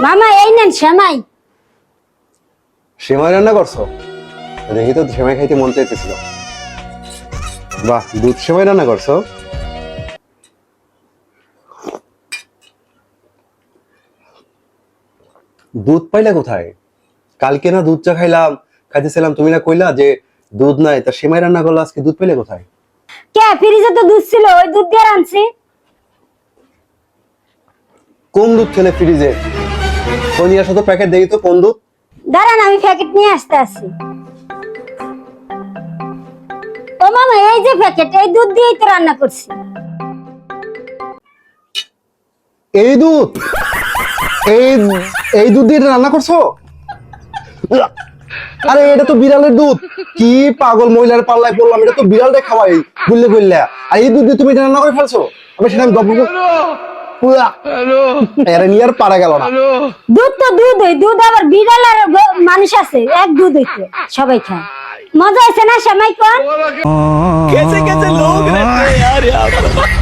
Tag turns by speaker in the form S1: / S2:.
S1: মামা এই নেন সেমাই।
S2: সেমাই রান্না করছো? দেখি তো সেমাই খাইতে মন চাইতেছিল। বাহ, দুধ সেমাই রান্না করছো? দুধ পাইলা কোথায়? কালকে না দুধ চা খাইলাম, খাইতেছিলাম, তুমি না কইলা যে দুধ নাই, তা সেমাই রান্না করলো, আজকে দুধ পাইলে কোথায়?
S1: কে ফ্রিজে তো দুধ ছিল, ওই দুধ দিয়ে আনছি।
S2: কোন দুধ খেলে ফ্রিজে? তো নিয়ে আসো তো প্যাকেট, দেখি তো কোন দুধ।
S1: দাঁড়ান আমি প্যাকেট নিয়ে আসতে আসি। ও মামা এই যে প্যাকেট, এই দুধ দিয়েই তো রান্না করছি।
S2: এই দুধ? এই এই দুধ দিয়ে এটা রান্না করছো? আরে এটা তো বিড়ালের দুধ। কি পাগল মহিলার পাল্লায় পড়লাম, এটা তো বিড়ালটা খাওয়াই গুললে গুললে, আর এই দুধ দিয়ে তুমি এটা রান্না করে ফেলছো? আমি সেটা আমি গল্প এরা নিয়ে আর পারা গেল না।
S1: দুধ তো দুধ, ওই দুধ আবার বিড়াল আর মানুষ আছে, এক দুধ হইতে সবাই খায়। মজা আছে না সেমাই কোন?
S3: कैसे कैसे लोग रहते हैं यार यहाँ पर।